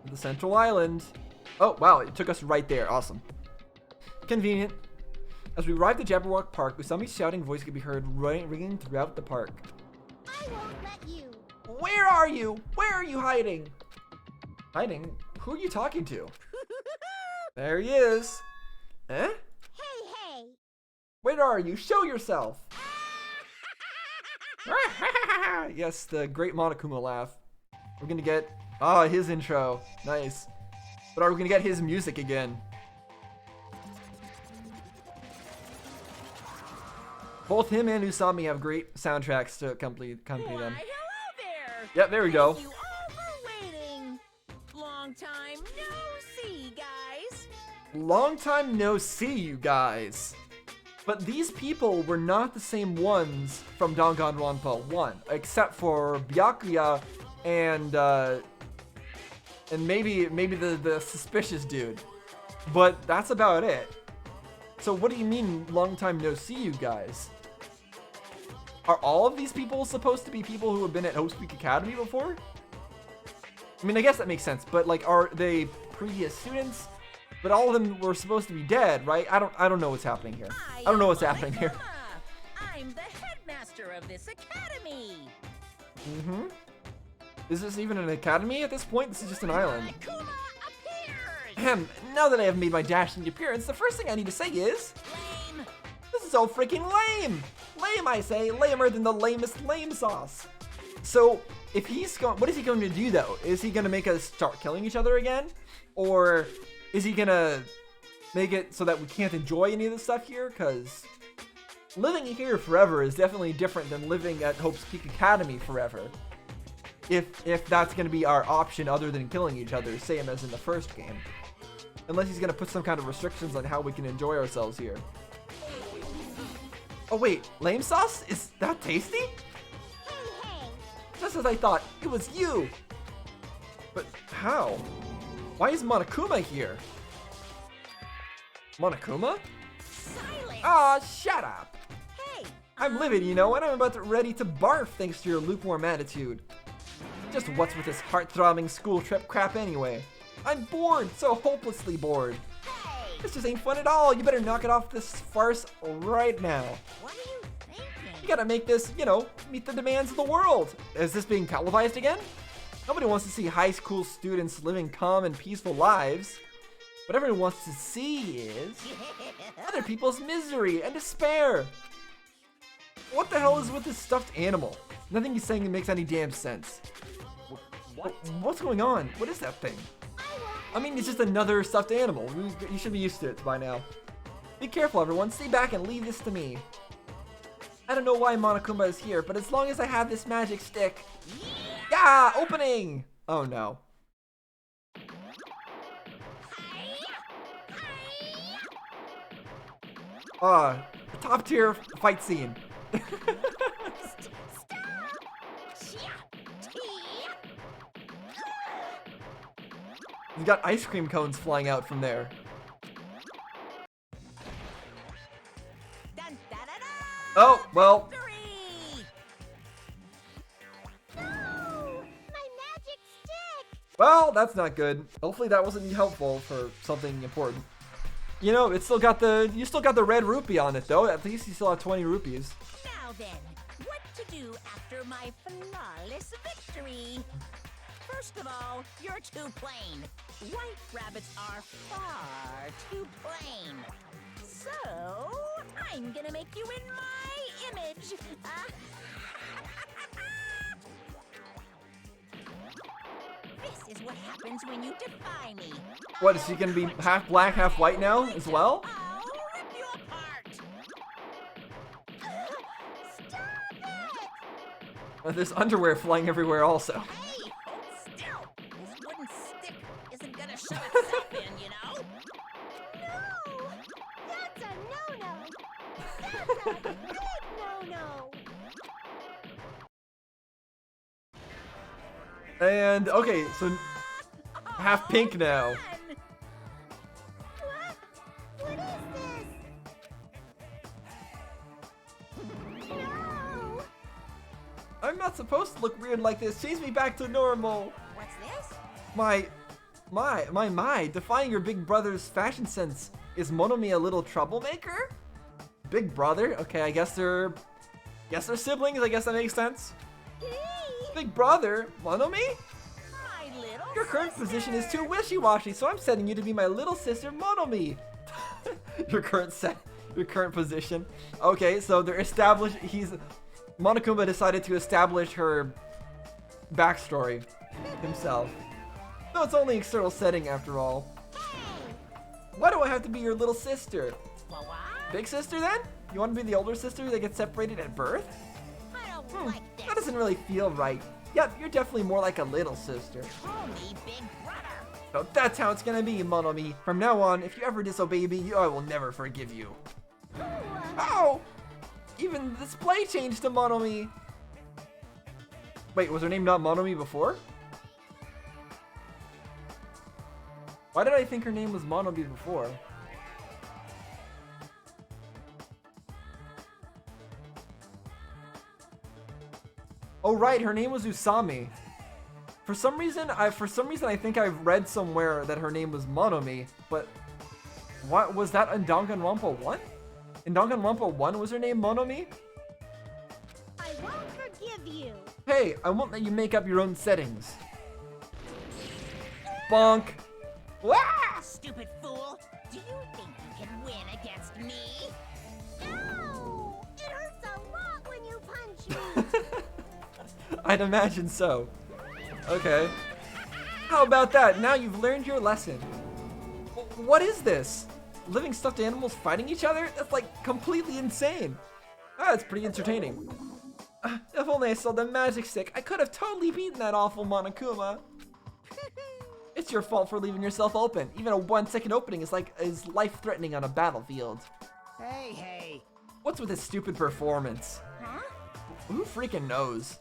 The Central Island. Oh, wow, it took us right there. Awesome. Convenient. As we arrived at Jabberwock Park, Usami's shouting voice could be heard ringing throughout the park. I won't let you. Where are you? Where are you hiding? Hiding? Who are you talking to? There he is. Eh? Hey. Where are you? Show yourself. Yes, the great Monokuma laugh. We're gonna get his intro. Nice. But are we gonna get his music again? Both him and Usami have great soundtracks to accompany them. Hello there. Yep, there we go. Thank you all for waiting. Long time no see, guys. Long time no see, you guys. But these people were not the same ones from Danganronpa 1, except for Byakuya and maybe the suspicious dude. But that's about it. So what do you mean, long time no see, you guys? Are all of these people supposed to be people who have been at Hope's Peak Academy before? I mean, I guess that makes sense, but like, are they previous students? But all of them were supposed to be dead, right? I don't know what's happening here. I don't know what's happening here. I'm the headmaster of this academy. Mm-hmm. Is this even an academy at this point? This is just an island. Akuma appears. Ahem. Now that I have made my dashing appearance, the first thing I need to say is... Lame. This is so freaking lame! Lame, I say. Lamer than the lamest lame sauce. So, if he's going... What is he going to do, though? Is he going to make us start killing each other again? Or is he going to make it so that we can't enjoy any of this stuff here? Because living here forever is definitely different than living at Hope's Peak Academy forever. If that's going to be our option other than killing each other, same as in the first game. Unless he's going to put some kind of restrictions on how we can enjoy ourselves here. Oh wait, lame sauce? Is that tasty? Hey. Just as I thought, it was you! But how? Why is Monokuma here? Monokuma? Silence. Aw, shut up! Hey. I'm livid, you know, and I'm about to ready to barf thanks to your lukewarm attitude. Just what's with this heart-throbbing school trip crap anyway? I'm bored, so hopelessly bored. Hey. This just ain't fun at all. You better knock it off this farce right now. What are you thinking? You gotta make this, you know, meet the demands of the world. Is this being televised again? Nobody wants to see high school students living calm and peaceful lives. What everyone wants to see is other people's misery and despair. What the hell is with this stuffed animal? Nothing he's saying makes any damn sense. What's going on? What is that thing? I mean, it's just another stuffed animal. You should be used to it by now. Be careful, everyone. Stay back and leave this to me. I don't know why Monokuma is here, but as long as I have this magic stick... Yeah! Opening! Oh, no. Top tier fight scene. He's got ice cream cones flying out from there. Oh, well. No! My magic stick! Well, that's not good. Hopefully that wasn't helpful for something important. You know, you still got the red rupee on it though. At least you still have 20 rupees. Now then, what to do after my flawless victory? First of all, you're too plain. White rabbits are far too plain. So, I'm gonna make you in my image. This is what happens when you defy me. What, is he gonna be half black, half white now as well? I'll rip you apart. Stop it! There's underwear flying everywhere also. Hey, hold still. This wooden stick isn't gonna show itself in, you know? No! That's a no-no! That's a big no-no! And, okay, so half pink now. What is this? No! I'm not supposed to look weird like this. Change me back to normal. What's this? My My, defying your big brother's fashion sense. Is Monomi a little troublemaker? Big brother? Okay, I guess they're siblings, I guess that makes sense. Big brother? Monomi? My little Your current position is too wishy-washy, so I'm setting you to be my little sister Monomi. Your current position. Okay, so they're established. Monokuma decided to establish her backstory himself. No, it's only external setting after all. Why do I have to be your little sister? What? Big sister then? You want to be the older sister that gets separated at birth? I don't like this. That doesn't really feel right. Yeah, you're definitely more like a little sister. Call me Big Brother. So that's how it's gonna be, Monomi. From now on, if you ever disobey me, I will never forgive you. Oh! Even the display changed to Monomi. Wait, was her name not Monomi before? Why did I think her name was Monomi before? Oh right, her name was Usami. For some reason I think I've read somewhere that her name was Monomi, but what was that in Danganronpa 1? In Danganronpa 1 was her name Monomi? I won't forgive you. Hey, I won't let you make up your own settings. Bonk. Wah! Stupid fool. Do you think you can win against me? No! It hurts a lot when you punch me. I'd imagine so. Okay. How about that? Now you've learned your lesson. What is this? Living stuffed animals fighting each other? That's like completely insane. That's pretty entertaining. If only I saw the magic stick, I could have totally beaten that awful Monokuma. It's your fault for leaving yourself open. Even a 1-second opening is life-threatening on a battlefield. Hey. What's with this stupid performance? Huh? Who freaking knows?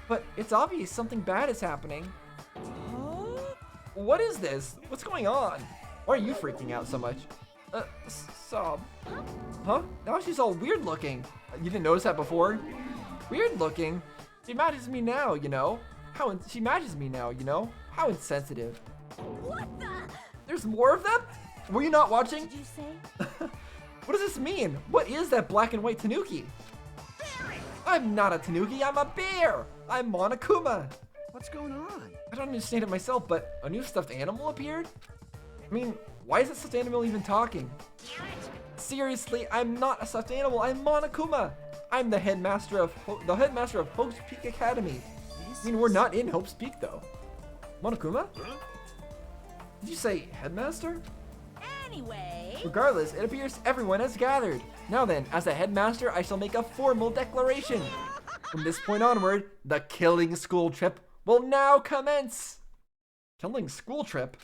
But it's obvious something bad is happening. Huh? What is this? What's going on? Why are you freaking out so much? Sob. Huh? Now she's all weird looking. You didn't notice that before? Weird looking? She matches me now, you know? She matches me now, you know? How insensitive. What the? There's more of them? Were you not watching? Did you say? What does this mean? What is that black and white tanuki? I'm not a tanuki, I'm a bear! I'm Monokuma! What's going on? I don't understand it myself, but a new stuffed animal appeared? I mean, why is that stuffed animal even talking? Seriously, I'm not a stuffed animal, I'm Monokuma! I'm the headmaster of Hope's Peak Academy. I mean, we're not in Hope's Peak though. Monokuma? Did you say headmaster? Anyway. Regardless, it appears everyone has gathered. Now then, as a headmaster, I shall make a formal declaration. From this point onward, the killing school trip will now commence. Killing school trip?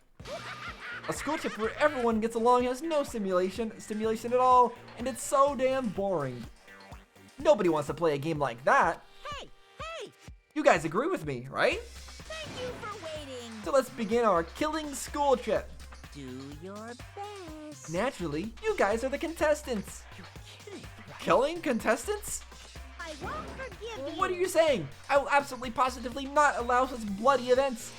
A school trip where everyone gets along has no stimulation at all, and it's so damn boring. Nobody wants to play a game like that. Hey. You guys agree with me, right? Thank you for waiting. So let's begin our killing school trip. Do your best. Naturally, you guys are the contestants. You're kidding, right? Killing contestants? I won't forgive you. What are you saying? I will absolutely positively not allow such bloody events.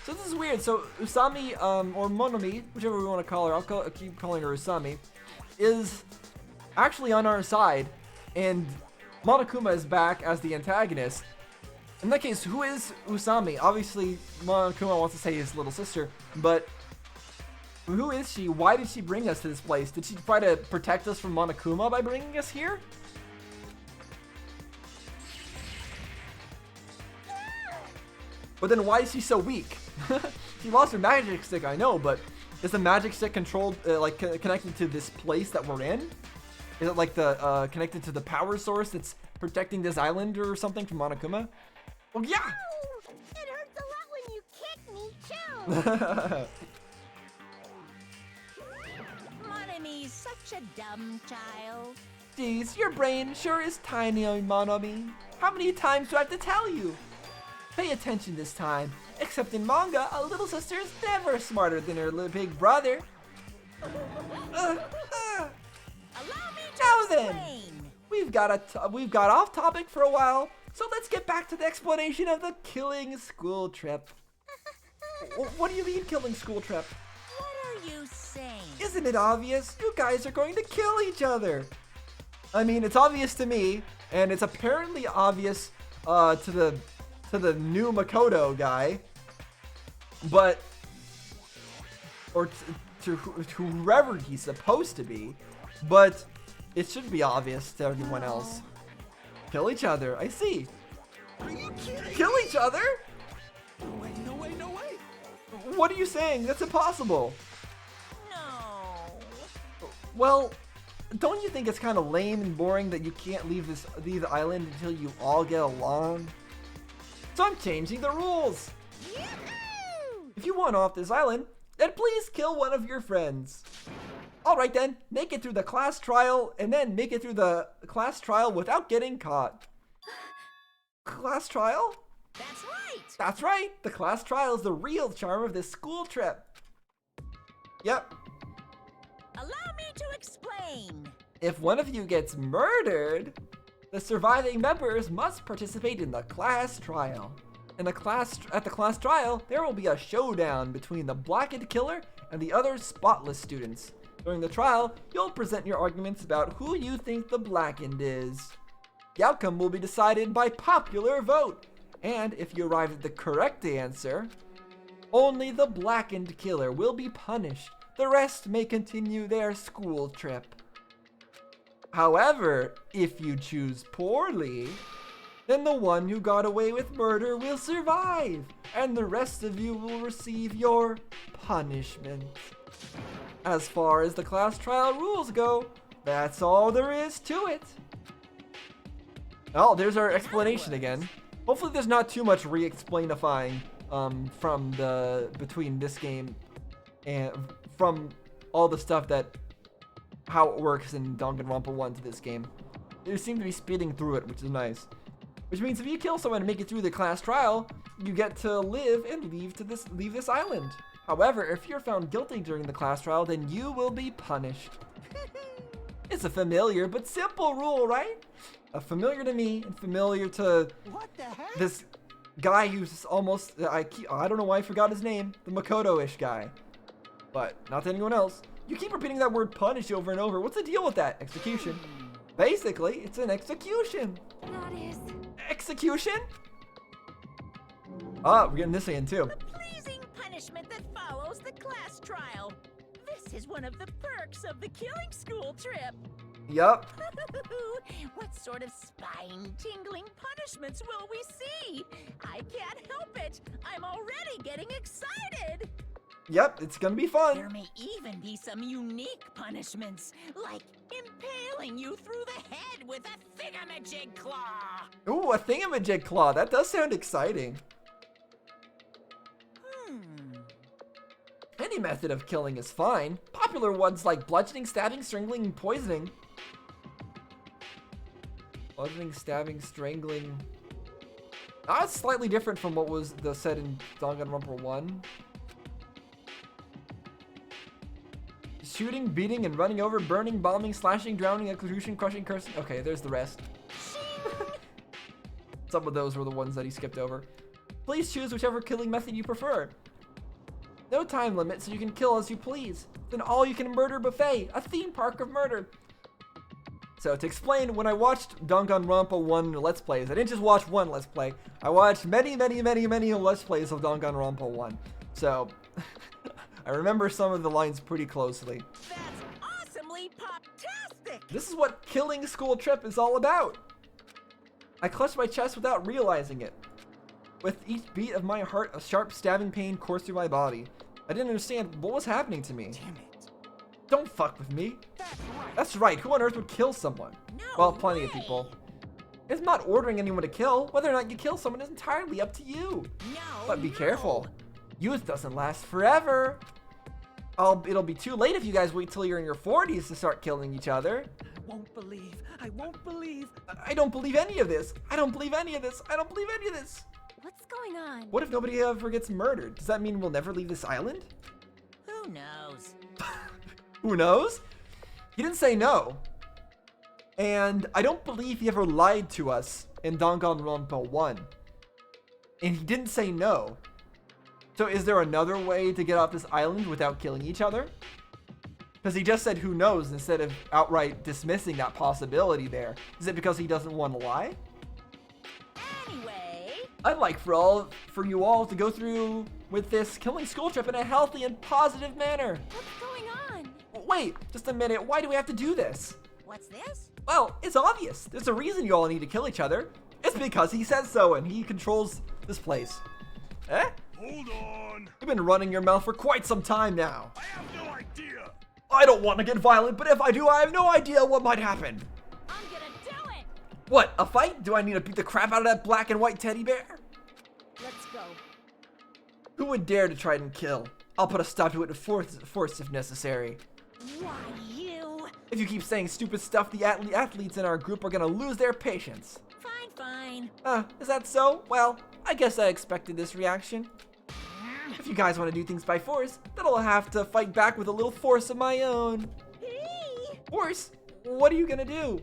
So this is weird. So Usami, or Monomi, whichever we want to call her, I'll keep calling her Usami, is actually on our side, and Monokuma is back as the antagonist. In that case, who is Usami? Obviously, Monokuma wants to say his little sister, but who is she? Why did she bring us to this place? Did she try to protect us from Monokuma by bringing us here? But then why is she so weak? She lost her magic stick, I know, but is the magic stick controlled, connected to this place that we're in? Is it like the connected to the power source that's protecting this island or something from Monokuma? Well, yeah. Ow! It hurts a lot when you kick me too. Monomi's such a dumb child. Geez, your brain sure is tiny, Monomi. How many times do I have to tell you? Pay attention this time. Except in manga, a little sister is never smarter than her little big brother. Allow me to Now then. explain. We've got off topic for a while, so let's get back to the explanation of the killing school trip. What do you mean killing School Trip? What are you saying? Isn't it obvious? You guys are going to kill each other. I mean, it's obvious to me, and it's apparently obvious to the new Makoto guy, but or to whoever he's supposed to be, but it should be obvious to everyone else. Kill each other. I see. Are you kidding? Kill each other? No way, no way. What are you saying? That's impossible. No. Well, don't you think it's kind of lame and boring that you can't leave the island until you all get along? So I'm changing the rules. Yoo-hoo! If you want off this island, then please kill one of your friends. Alright then, make it through the class trial, and then make it through the class trial without getting caught. Class trial? That's right. That's right, the class trial is the real charm of this school trip. Yep, Allow me to explain. if one of you gets murdered, the surviving members must participate in the class trial. At the class trial, there will be a showdown between the blackened killer and the other spotless students. During the trial, you'll present your arguments about who you think the blackened is. The outcome will be decided by popular vote, and if you arrive at the correct answer, only the blackened killer will be punished. The rest may continue their school trip. However, if you choose poorly, then the one who got away with murder will survive, and the rest of you will receive your punishment. As far as the class trial rules go, that's all there is to it. Oh, there's our explanation again. Hopefully there's not too much re-explainifying between this game and from all the stuff that how it works in Danganronpa 1 to this game. They seem to be speeding through it, which is nice. Which means if you kill someone and make it through the class trial, you get to live and leave this island. However, if you're found guilty during the class trial, then you will be punished. It's a familiar but simple rule, right? Familiar to me and familiar to What the heck? this guy who's almost, I don't know why I forgot his name, the Makoto-ish guy. But not to anyone else. You keep repeating that word punish over and over. What's the deal with that? Execution. Basically, it's an execution. That is. Execution? Ah, we're getting this in too. The pleasing punishment that follows the class trial. This is one of the perks of the killing school trip. Yup. What sort of spine-tingling punishments will we see? I can't help it. I'm already getting excited. Yep, it's gonna be fun. There may even be some unique punishments, like impaling you through the head with a thingamajig claw. Ooh, a thingamajig claw. That does sound exciting. Any method of killing is fine. Popular ones like bludgeoning, stabbing, strangling, and poisoning. Bludgeoning, stabbing, strangling. That's slightly different from what was said in Danganronpa 1. Shooting, beating, and running over, burning, bombing, slashing, drowning, execution, crushing, cursing. Okay, there's the rest. Some of those were the ones that he skipped over. Please choose whichever killing method you prefer. No time limit, so you can kill as you please. It's an all-you-can-murder buffet, a theme park of murder. So to explain, when I watched Danganronpa 1 Let's Plays, I didn't just watch one Let's Play. I watched many Let's Plays of Danganronpa 1. So I remember some of the lines pretty closely. That's awesomely pop-tastic. This is what killing school trip is all about. I clutched my chest without realizing it. With each beat of my heart, a sharp stabbing pain coursed through my body. I didn't understand what was happening to me. Damn it. Don't fuck with me. That's right. That's right, who on earth would kill someone? No Well, plenty of way. people. It's not ordering anyone to kill. Whether or not you kill someone is entirely up to you. No. But be careful. Youth doesn't last forever. It'll be too late if you guys wait till you're in your 40s to start killing each other. I won't believe. I won't believe. I don't believe any of this. I don't believe any of this. I don't believe any of this. What's going on? What if nobody ever gets murdered? Does that mean we'll never leave this island? Who knows? Who knows? He didn't say no. And I don't believe he ever lied to us in Danganronpa 1. And he didn't say no. So is there another way to get off this island without killing each other? Because he just said who knows instead of outright dismissing that possibility there. Is it because he doesn't want to lie? Anyway, I'd like for you all to go through with this killing school trip in a healthy and positive manner. What's going on? Wait, just a minute. Why do we have to do this? what's this? Well, it's obvious. There's a reason you all need to kill each other. It's because he says so and he controls this place. Eh? Hold on. You've been running your mouth for quite some time now. I have no idea. I don't want to get violent, but if I do, I have no idea what might happen. I'm gonna do it! What, a fight? Do I need to beat the crap out of that black and white teddy bear? Let's go. Who would dare to try and kill? I'll put a stop to it with force if necessary. Why, you? If you keep saying stupid stuff, the athletes in our group are gonna lose their patience. Fine, fine. Is that so? Well, I guess I expected this reaction. If you guys want to do things by force, then I'll have to fight back with a little force of my own. Hey! Force? What are you gonna do?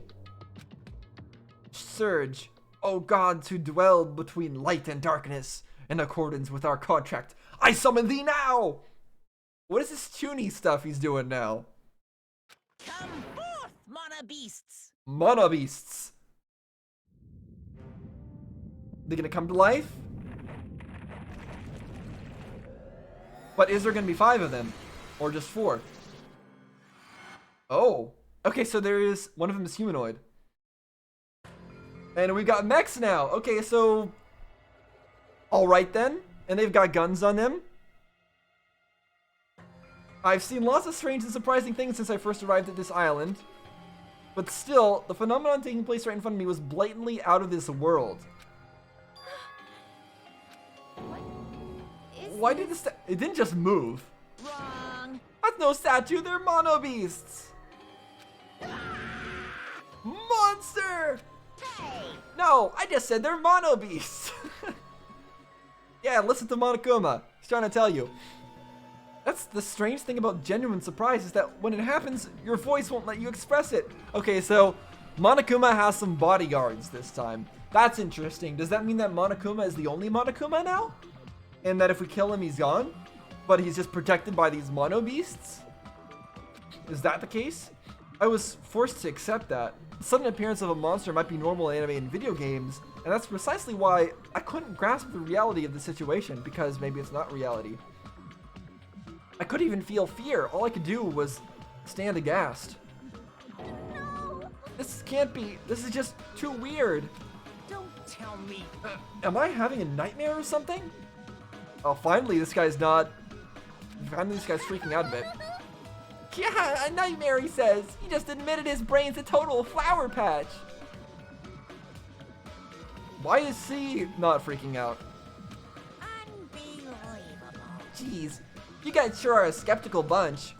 Surge, O gods who dwell between light and darkness, in accordance with our contract, I summon thee now! What is this tuney stuff he's doing now? Come forth, Mana Beasts! Mana beasts. They gonna come to life? But is there gonna be 5 of them? Or just 4? Oh. Okay, so there is, one of them is humanoid. And we got mechs now. Okay, so, alright then. And they've got guns on them. I've seen lots of strange and surprising things since I first arrived at this island. But still, the phenomenon taking place right in front of me was blatantly out of this world. Why did this? It didn't just move. Wrong. That's no statue, they're mono beasts. Monster! Hey! No, I just said they're mono beasts. Yeah, listen to Monokuma. He's trying to tell you. That's the strange thing about genuine surprise is that when it happens, your voice won't let you express it. Okay, so Monokuma has some bodyguards this time. That's interesting. Does that mean that Monokuma is the only Monokuma now? And that if we kill him, he's gone? But he's just protected by these mono beasts? Is that the case? I was forced to accept that. The sudden appearance of a monster might be normal in anime and video games, and that's precisely why I couldn't grasp the reality of the situation, because maybe it's not reality. I couldn't even feel fear. All I could do was stand aghast. No! This can't be. This is just too weird. Don't tell me. Am I having a nightmare or something? Oh, finally this guy's not. Finally this guy's freaking out a bit. Yeah, a nightmare, he says. He just admitted his brain's a total flower patch. Why is he not freaking out? Unbelievable. Jeez, you guys sure are a skeptical bunch.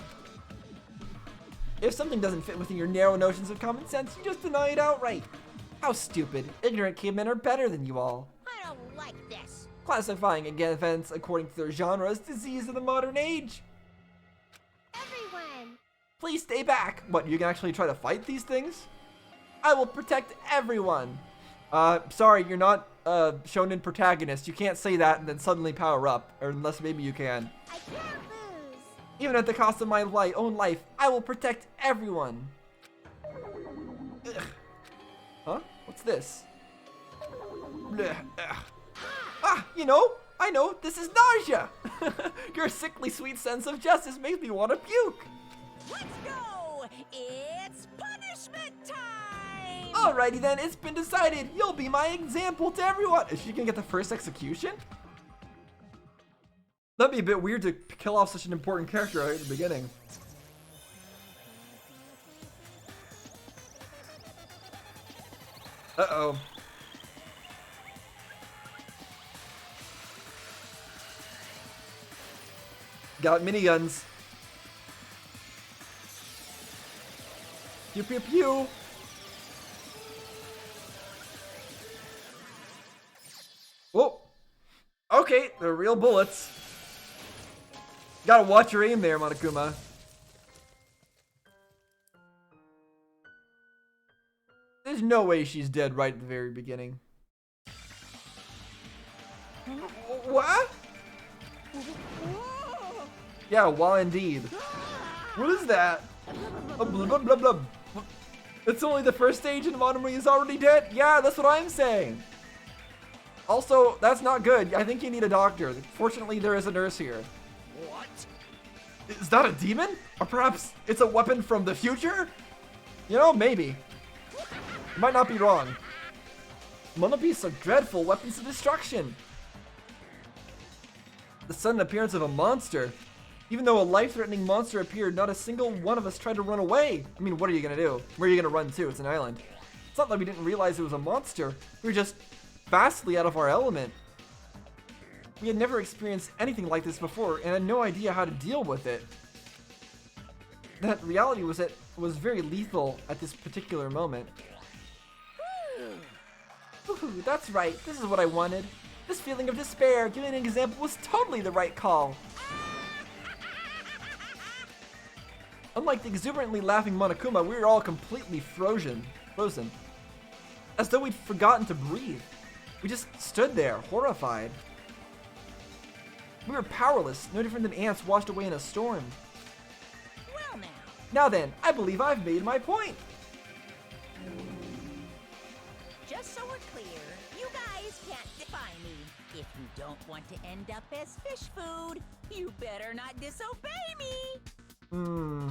If something doesn't fit within your narrow notions of common sense, you just deny it outright. How stupid. Ignorant cavemen are better than you all. I don't like this. Classifying events according to their genre is disease of the modern age. Everyone! Please stay back. What, you can actually try to fight these things? I will protect everyone. Sorry, you're not shonen protagonist. You can't say that and then suddenly power up. Or unless maybe you can. I can't lose! Even at the cost of my own life, I will protect everyone. Ugh. Huh? What's this? Blech, ugh. Ah, I know, this is nausea. Your sickly sweet sense of justice makes me want to puke. Let's go! It's punishment time! Alrighty then, it's been decided. You'll be my example to everyone. Is she gonna get the first execution? That'd be a bit weird to kill off such an important character right at the beginning. Uh-oh. Got miniguns. Pew pew pew. Whoa. Okay, they're real bullets. Gotta watch your aim there, Monokuma. There's no way she's dead right at the very beginning. What? Yeah, well, indeed. What is that? A blub, blub, blub, blub. It's only the first stage and Monomi is already dead? Yeah, that's what I'm saying. Also, that's not good. I think you need a doctor. Fortunately, there is a nurse here. What? Is that a demon? Or perhaps it's a weapon from the future? You know, maybe. You might not be wrong. Monobeasts are dreadful weapons of destruction. The sudden appearance of a monster. Even though a life-threatening monster appeared, not a single one of us tried to run away. I mean, what are you gonna do? Where are you gonna run to? It's an island. It's not like we didn't realize it was a monster. We were just vastly out of our element. We had never experienced anything like this before and had no idea how to deal with it. That reality was that it was very lethal at this particular moment. Ooh, that's right. This is what I wanted. This feeling of despair, giving an example, was totally the right call. Unlike the exuberantly laughing Monokuma, we were all completely frozen. As though we'd forgotten to breathe. We just stood there, horrified. We were powerless, no different than ants washed away in a storm. Well now. Now then, I believe I've made my point. Just so we're clear, you guys can't defy me. If you don't want to end up as fish food, you better not disobey me.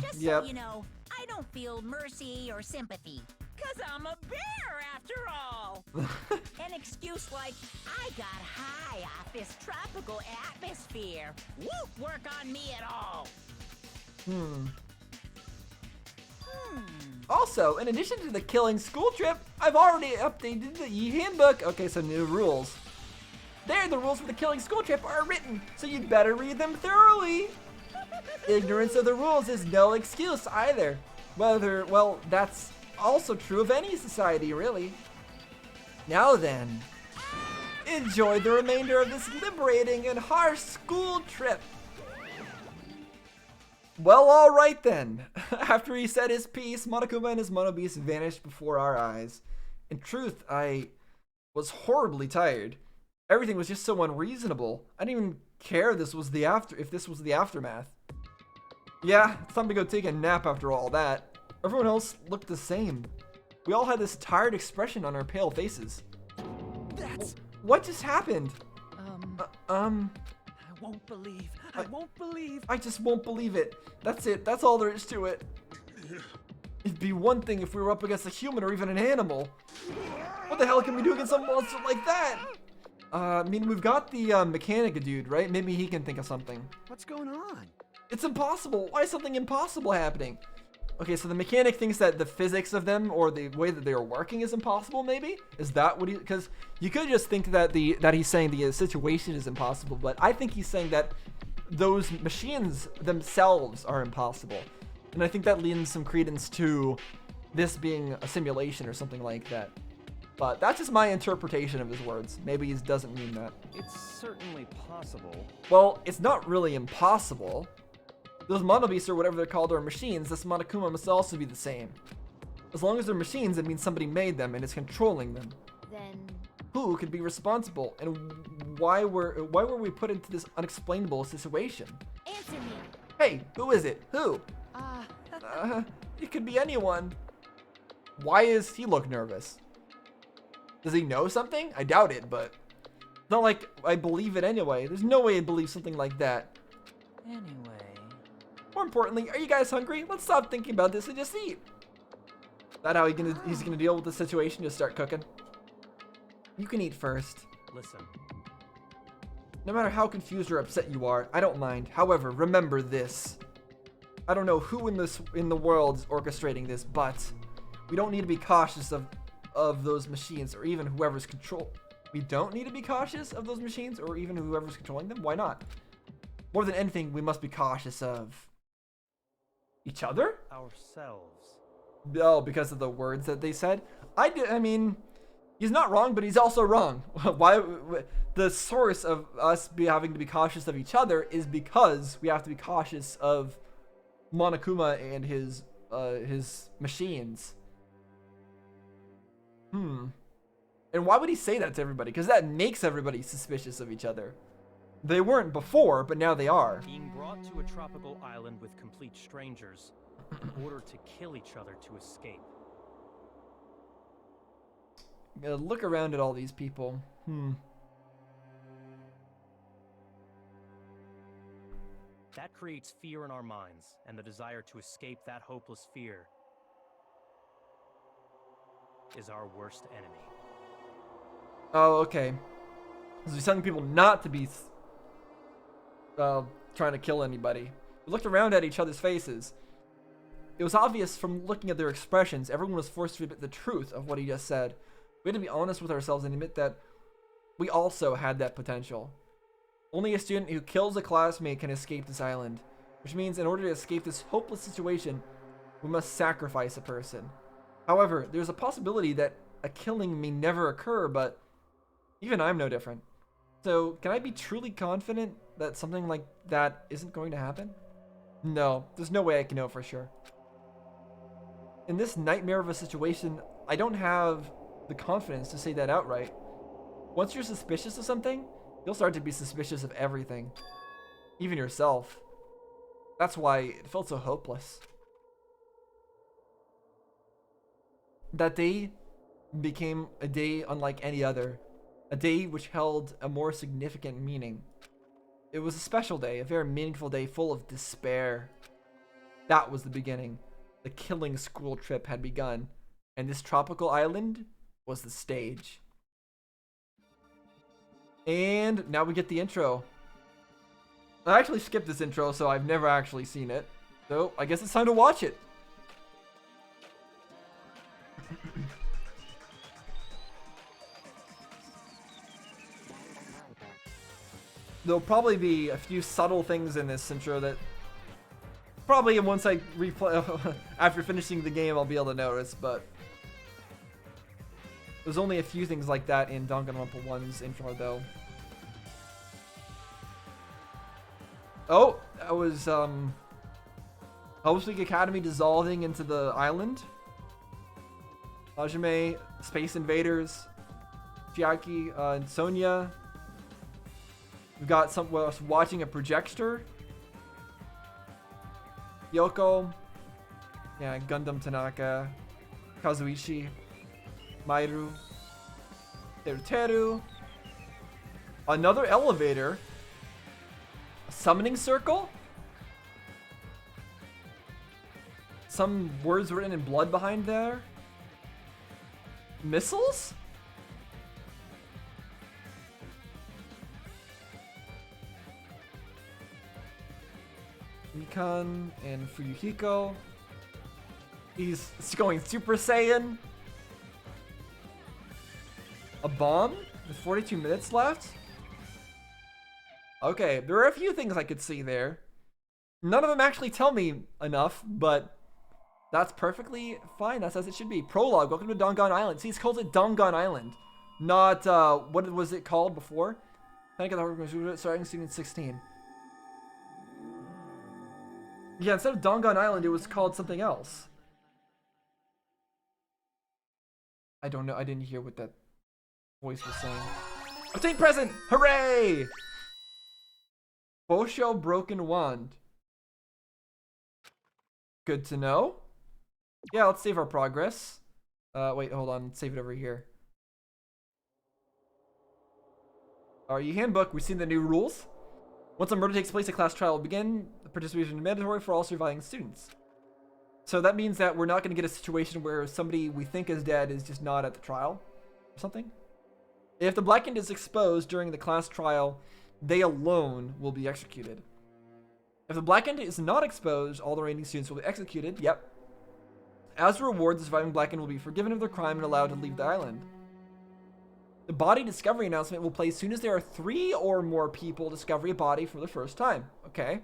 Just Yep. so you know, I don't feel mercy or sympathy. Cause I'm a bear after all. An excuse like, I got high off this tropical atmosphere. Won't work on me at all. Also, in addition to the killing school trip, I've already updated the e-handbook. Okay, so new rules. There, the rules for the killing school trip are written, so you'd better read them thoroughly. Ignorance of the rules is no excuse either. Well, that's also true of any society, really. Now then, enjoy the remainder of this liberating and harsh school trip. Well, alright then. After he said his piece, Monokuma and his Monobeast vanished before our eyes. In truth, I was horribly tired. Everything was just so unreasonable. I didn't even care if this was the aftermath. Yeah, it's time to go take a nap after all that. Everyone else looked the same. We all had this tired expression on our pale faces. What just happened? I won't believe. I won't believe. I just won't believe it. That's it. That's all there is to it. It'd be one thing if we were up against a human or even an animal. What the hell can we do against a monster like that? I mean, we've got the mechanic dude, right? Maybe he can think of something. What's going on? It's impossible. Why is something impossible happening? Okay, so the mechanic thinks that the physics of them or the way that they are working is impossible, maybe? Is that what he... Because you could just think that that he's saying the situation is impossible, but I think he's saying that those machines themselves are impossible. And I think that lends some credence to this being a simulation or something like that. But that's just my interpretation of his words. Maybe he doesn't mean that. It's certainly possible. Well, it's not really impossible. Those Monobeasts or whatever they're called are machines. This Monokuma must also be the same. As long as they're machines, it means somebody made them and is controlling them. Then Who could be responsible, and why were we put into this unexplainable situation? answer me. Hey, who is it? Who? It could be anyone. Why does he look nervous? Does he know something? I doubt it, but it's not like I believe it anyway. There's no way I'd believe something like that. Anyway. More importantly, are you guys hungry? Let's stop thinking about this and just eat. Is that how he's gonna deal with the situation? Just start cooking? You can eat first. Listen. No matter how confused or upset you are, I don't mind. However, remember this. I don't know who in the world is orchestrating this, but we don't need to be cautious of those machines or even whoever's We don't need to be cautious of those machines or even whoever's controlling them? Why not? More than anything, we must be cautious of each other? Ourselves. Oh, because of the words that they said? I mean, he's not wrong, but he's also wrong. Why? The source of us having to be cautious of each other is because we have to be cautious of Monokuma and his machines. And why would he say that to everybody? Because that makes everybody suspicious of each other. They weren't before, but now they are. Being brought to a tropical island with complete strangers in order to kill each other to escape. Look around at all these people. That creates fear in our minds, and the desire to escape that hopeless fear is our worst enemy. Oh, okay. So he's telling people not to be trying to kill anybody. We looked around at each other's faces. It was obvious from looking at their expressions, everyone was forced to admit the truth of what he just said. We had to be honest with ourselves and admit that we also had that potential. Only a student who kills a classmate can escape this island, which means in order to escape this hopeless situation, we must sacrifice a person. However, there's a possibility that a killing may never occur, but even I'm no different. So, can I be truly confident that something like that isn't going to happen? No, there's no way I can know for sure. In this nightmare of a situation, I don't have the confidence to say that outright. Once you're suspicious of something, you'll start to be suspicious of everything, even yourself. That's why it felt so hopeless. That day became a day unlike any other, a day which held a more significant meaning. It was a special day, a very meaningful day full of despair. That was the beginning. The killing school trip had begun, and this tropical island was the stage. And now we get the intro. I actually skipped this intro, so I've never actually seen it. So I guess it's time to watch it. There'll probably be a few subtle things in this intro that probably once I replay after finishing the game I'll be able to notice, but there's only a few things like that in Danganronpa 1's intro though. Oh, that was House Week Academy dissolving into the island. Hajime, Space Invaders, Chiaki, and Sonia. We've got someone else watching a projector. Yoko. Yeah, Gundam Tanaka. Kazuichi. Mairu. Teru. Another elevator. A summoning circle. Some words written in blood behind there. Missiles? Mikan and Fuyuhiko. He's going Super Saiyan. A bomb with 42 minutes left? Okay, there are a few things I could see there. None of them actually tell me enough, but that's perfectly fine. That's as it should be. Prologue, welcome to Dangan Island. See, he's called it Dangan Island. Not, what was it called before? Panic at the Harbor, starting student 16. Yeah, instead of Dangan Island, it was called something else. I don't know. I didn't hear what that voice was saying. Obtain present! Hooray! Bosho Broken Wand. Good to know. Yeah, let's save our progress. Wait, hold on. Save it over here. Our e-handbook. We've seen the new rules. Once a murder takes place, a class trial will begin. The participation is mandatory for all surviving students. So that means that we're not going to get a situation where somebody we think is dead is just not at the trial or something. If the Blackened is exposed during the class trial, they alone will be executed. If the Blackened is not exposed, all the remaining students will be executed. Yep. As a reward, the surviving Blackened will be forgiven of their crime and allowed to leave the island. The body discovery announcement will play as soon as there are 3 or more people discover a body for the first time. Okay.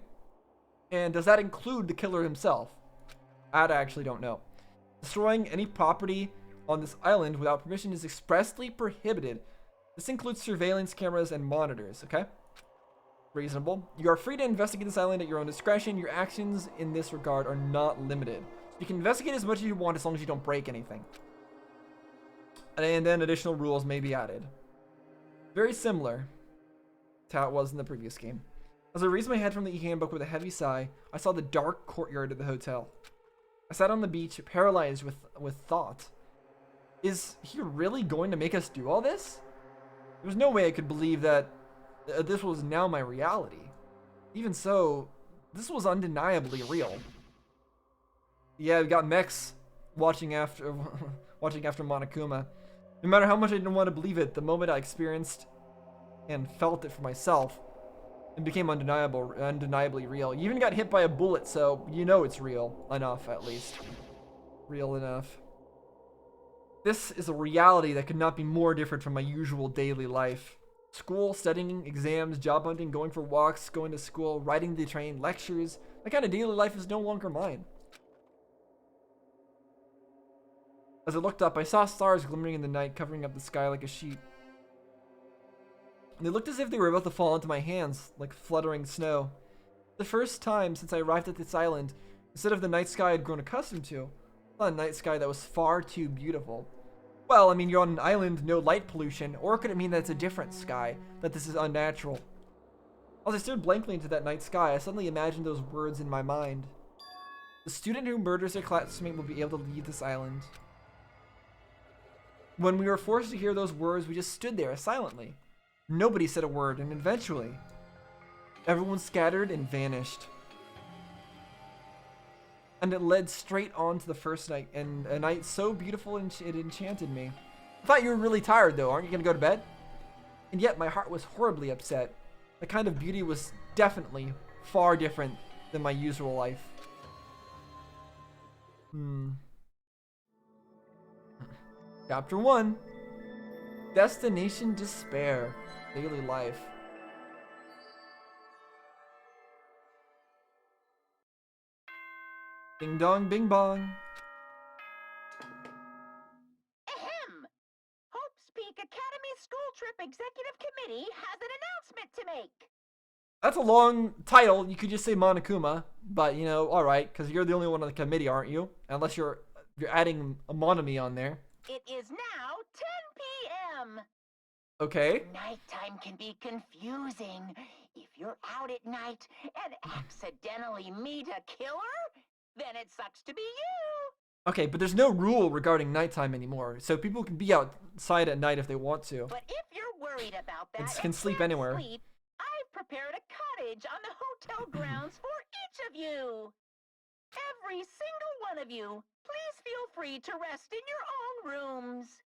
And does that include the killer himself? I actually don't know. Destroying any property on this island without permission is expressly prohibited. This includes surveillance cameras and monitors, okay? Reasonable. You are free to investigate this island at your own discretion. Your actions in this regard are not limited. You can investigate as much as you want as long as you don't break anything. And then additional rules may be added. Very similar. That's how it was in the previous game. As I raised my head from the e-handbook with a heavy sigh, I saw the dark courtyard of the hotel. I sat on the beach, paralyzed with thought. Is he really going to make us do all this? There was no way I could believe that this was now my reality. Even so, this was undeniably real. Yeah, we got mechs watching after Monokuma. No matter how much I didn't want to believe it, the moment I experienced and felt it for myself, it became undeniably real. You even got hit by a bullet, so you know it's real enough, at least. Real enough. This is a reality that could not be more different from my usual daily life. School, studying, exams, job hunting, going for walks, going to school, riding the train, lectures. That kind of daily life is no longer mine. As I looked up, I saw stars glimmering in the night, covering up the sky like a sheet. They looked as if they were about to fall into my hands, like fluttering snow. The first time since I arrived at this island, instead of the night sky I'd grown accustomed to, I saw a night sky that was far too beautiful. Well, I mean, you're on an island, no light pollution, or could it mean that it's a different sky, that this is unnatural? As I stared blankly into that night sky, I suddenly imagined those words in my mind. The student who murders their classmate will be able to leave this island. When we were forced to hear those words, we just stood there silently. Nobody said a word, and eventually, everyone scattered and vanished. And it led straight on to the first night, and a night so beautiful and it enchanted me. I thought you were really tired though, aren't you gonna go to bed? And yet my heart was horribly upset. The kind of beauty was definitely far different than my usual life. Chapter 1. Destination Despair. Daily life. Ding dong, bing bong. Ahem! Hope's Peak Academy School Trip Executive Committee has an announcement to make. That's a long title. You could just say Monokuma, but you know, all right, because you're the only one on the committee, aren't you? Unless you're adding a Monomi on there. It is now 10 p.m. Okay. Nighttime can be confusing. If you're out at night and accidentally meet a killer, then it sucks to be you. Okay, but there's no rule regarding nighttime anymore, so people can be outside at night if they want to. But if you're worried about that Can sleep anywhere. I've prepared a cottage on the hotel grounds for each of you. Every single one of you, please feel free to rest in your own rooms.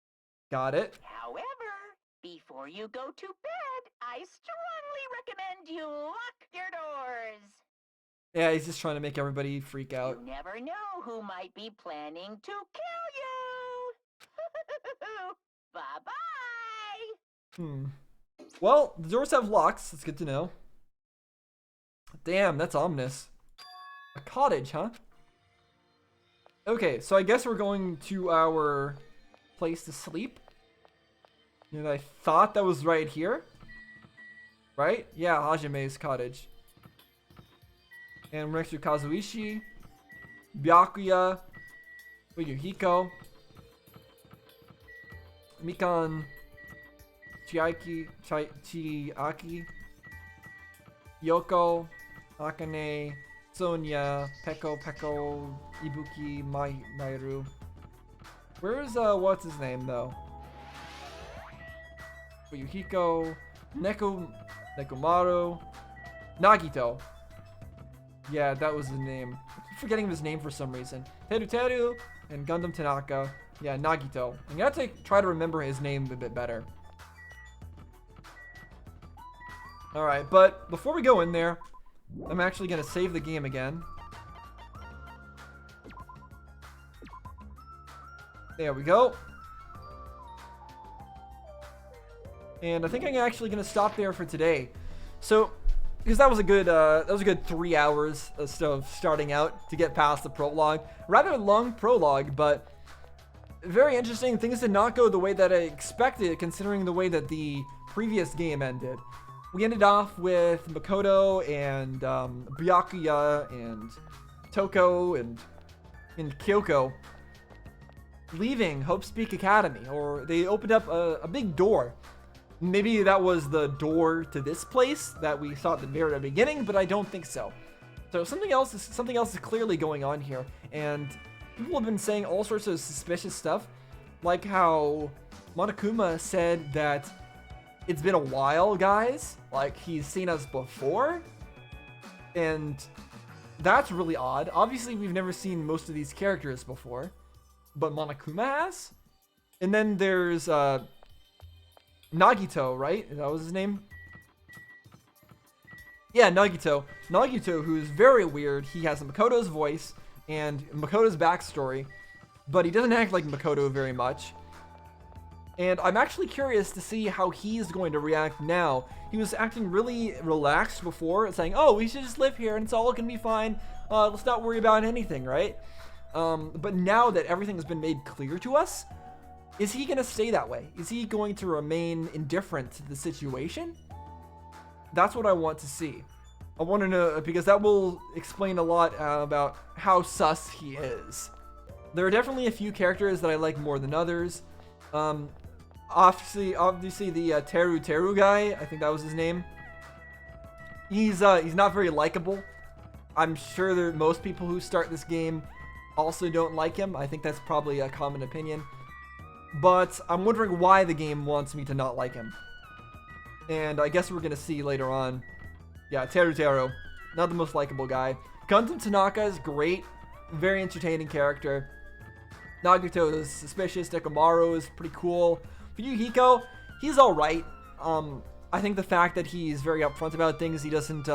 Got it. However, before you go to bed, I strongly recommend you lock your doors. Yeah, he's just trying to make everybody freak out. You never know who might be planning to kill you. Bye-bye. Well, the doors have locks. That's good to know. Damn, that's ominous. A cottage, huh? Okay, so I guess we're going to our place to sleep. And I thought that was right here. Right? Yeah, Hajime's cottage. And we're next to Kazuishi, Byakuya, Yuhiko, Mikan, Chiaki, Yoko, Akane, Sonia, Peko, Ibuki, Mairu. Where's what's his name though? Yuhiko, Nekomaru, Nagito. Yeah, that was his name. I'm forgetting his name for some reason. Teru and Gundam Tanaka. Yeah, Nagito. I'm gonna have to try to remember his name a bit better. Alright, but before we go in there, I'm actually gonna save the game again. There we go. And I think I'm actually gonna stop there for today. So, because that was a good 3 hours of starting out to get past the prologue. Rather long prologue, but very interesting. Things did not go the way that I expected, considering the way that the previous game ended. We ended off with Makoto and Byakuya and Toko and Kyoko leaving Hope's Peak Academy, or they opened up a big door Maybe that was the door to this place that we saw at the very beginning, but I don't think so. So something else is clearly going on here, and people have been saying all sorts of suspicious stuff, like how Monokuma said that it's been a while, guys. Like, he's seen us before, and that's really odd. Obviously, we've never seen most of these characters before, but Monokuma has. And then there's Nagito, right? That was his name? Yeah, Nagito. Nagito, who's very weird. He has Makoto's voice and Makoto's backstory, but he doesn't act like Makoto very much. And I'm actually curious to see how he's going to react now. He was acting really relaxed before, saying, oh, we should just live here and it's all gonna be fine. Let's not worry about anything, right? But now that everything has been made clear to us, is he gonna stay that way? Is he going to remain indifferent to the situation? That's what I want to see. I want to know, because that will explain a lot about how sus he is. There are definitely a few characters that I like more than others. Obviously the Teru guy, I think that was his name. He's not very likable. I'm sure that most people who start this game also don't like him. I think that's probably a common opinion. But I'm wondering why the game wants me to not like him. And I guess we're going to see later on. Yeah, Teru, not the most likable guy. Gundam Tanaka is great. Very entertaining character. Nagito is suspicious. Nekomaru is pretty cool. Fuyuhiko, he's alright. I think the fact that he's very upfront about things, he doesn't,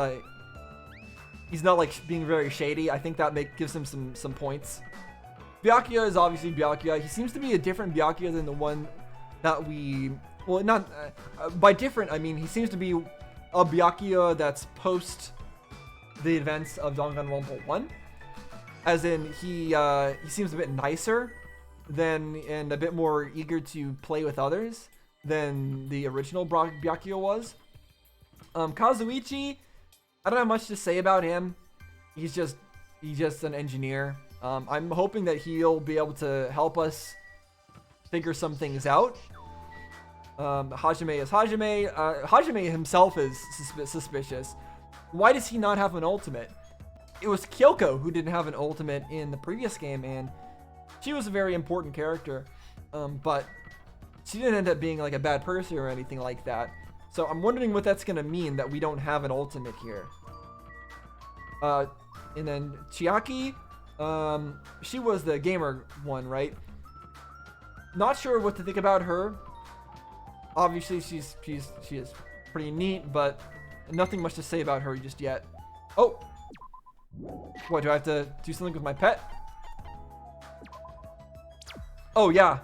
he's not like being very shady. I think that gives him some points. Byakuya is obviously Byakuya. He seems to be a different Byakuya than the one that we... Well, not... by different, I mean he seems to be a Byakuya that's post the events of Danganronpa 1. As in, he seems a bit nicer and a bit more eager to play with others than the original Byakuya was. Kazuichi, I don't have much to say about him. He's just an engineer. I'm hoping that he'll be able to help us figure some things out. Hajime is Hajime. Hajime himself is suspicious. Why does he not have an ultimate? It was Kyoko who didn't have an ultimate in the previous game, and she was a very important character. But she didn't end up being like a bad person or anything like that. So I'm wondering what that's going to mean that we don't have an ultimate here. And then Chiaki, she was the gamer one, right? Not sure what to think about her. Obviously, she is pretty neat, but nothing much to say about her just yet. Oh! What, do I have to do something with my pet? Oh, yeah.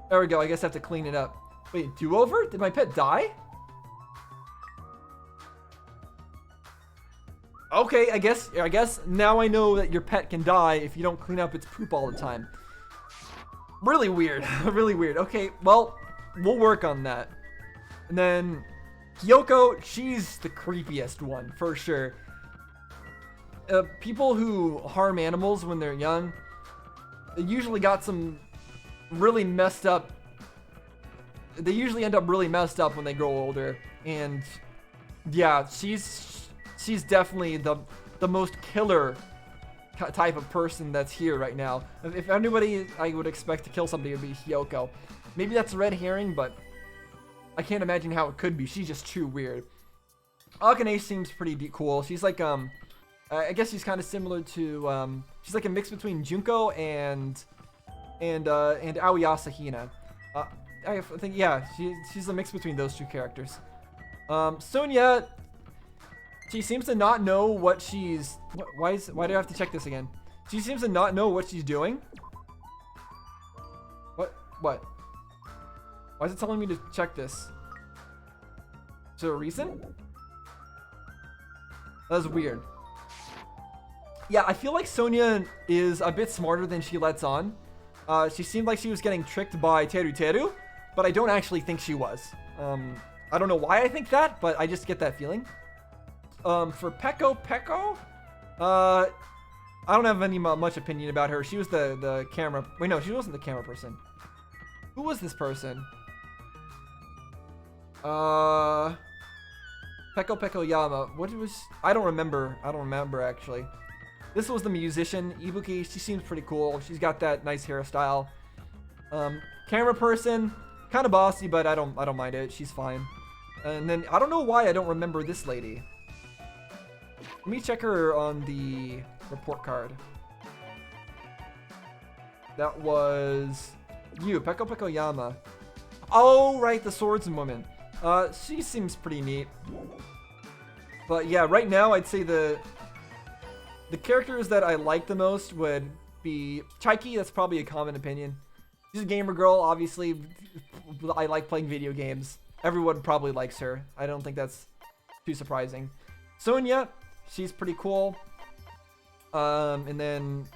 There we go, I guess I have to clean it up. Wait, do-over? Did my pet die? Okay, I guess now I know that your pet can die if you don't clean up its poop all the time. Really weird. Really weird. Okay, well, we'll work on that. And then Kyoko, she's the creepiest one, for sure. People who harm animals when they're young, they usually got some really messed up... They usually end up really messed up when they grow older. And yeah, she's definitely the most killer type of person that's here right now. If anybody I would expect to kill somebody, it would be Kyoko. Maybe that's a red herring, but I can't imagine how it could be. She's just too weird. Akane seems pretty cool. She's like, I guess she's kind of similar to, she's like a mix between Junko and Aoyasa Hina. I think, yeah, she's a mix between those two characters. Sonia, she seems to not know what she's... Why do I have to check this again? She seems to not know what she's doing. What? Why is it telling me to check this? Is there a reason? That's weird. Yeah, I feel like Sonia is a bit smarter than she lets on. She seemed like she was getting tricked by Teru, but I don't actually think she was. I don't know why I think that, but I just get that feeling. For Peko, I don't have any much opinion about her. She was the camera. Wait, no, she wasn't the camera person. Who was this person? Peko Peko Yama. What was... I don't remember actually. This was the musician, Ibuki. She seems pretty cool. She's got that nice hairstyle. Camera person, kind of bossy, but I don't mind it. She's fine. And then I don't know why I don't remember this lady. Let me check her on the report card. That was you, Peko Peko Yama. Oh, right, the swordswoman. She seems pretty neat. But yeah, right now I'd say the characters that I like the most would be Chiaki. That's probably a common opinion. She's a gamer girl, obviously. I like playing video games. Everyone probably likes her. I don't think that's too surprising. Sonya, she's pretty cool. And then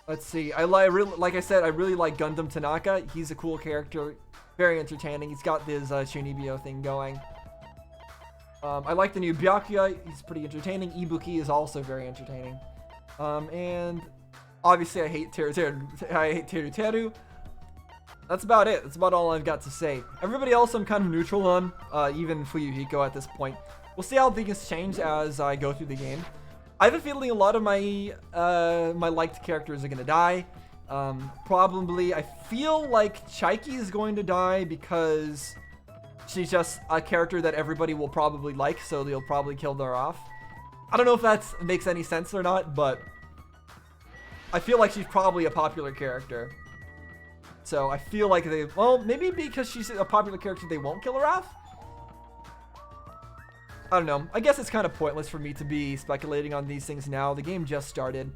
let's see. Like I said, I really like Gundam Tanaka. He's a cool character, very entertaining. He's got this Shunibyo thing going. I like the new Byakuya. He's pretty entertaining. Ibuki is also very entertaining. And obviously, I hate Teru Teru. That's about it. That's about all I've got to say. Everybody else I'm kind of neutral on, even Fuyuhiko at this point. We'll see how things change as I go through the game. I have a feeling a lot of my my liked characters are gonna die. Probably, I feel like Chiaki is going to die because she's just a character that everybody will probably like, so they'll probably kill her off. I don't know if that makes any sense or not, but I feel like she's probably a popular character. So I feel like well, maybe because she's a popular character, they won't kill her off? I don't know. I guess it's kind of pointless for me to be speculating on these things now. The game just started.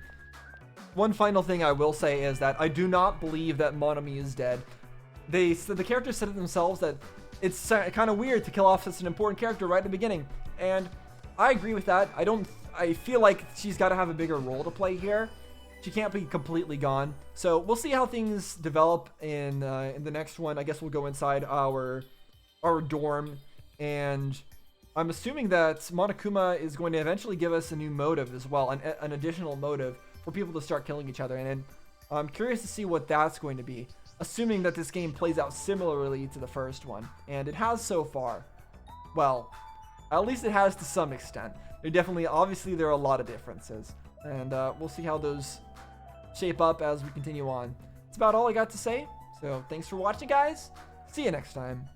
One final thing I will say is that I do not believe that Monomi is dead. The characters said it themselves that it's kind of weird to kill off such an important character right at the beginning. And I agree with that. I feel like she's got to have a bigger role to play here. She can't be completely gone. So we'll see how things develop in the next one. I guess we'll go inside our dorm, and I'm assuming that Monokuma is going to eventually give us a new motive as well, an additional motive for people to start killing each other. And I'm curious to see what that's going to be, assuming that this game plays out similarly to the first one. And it has so far. Well, at least it has to some extent. Obviously there are a lot of differences. And we'll see how those shape up as we continue on. That's about all I got to say. So thanks for watching, guys. See you next time.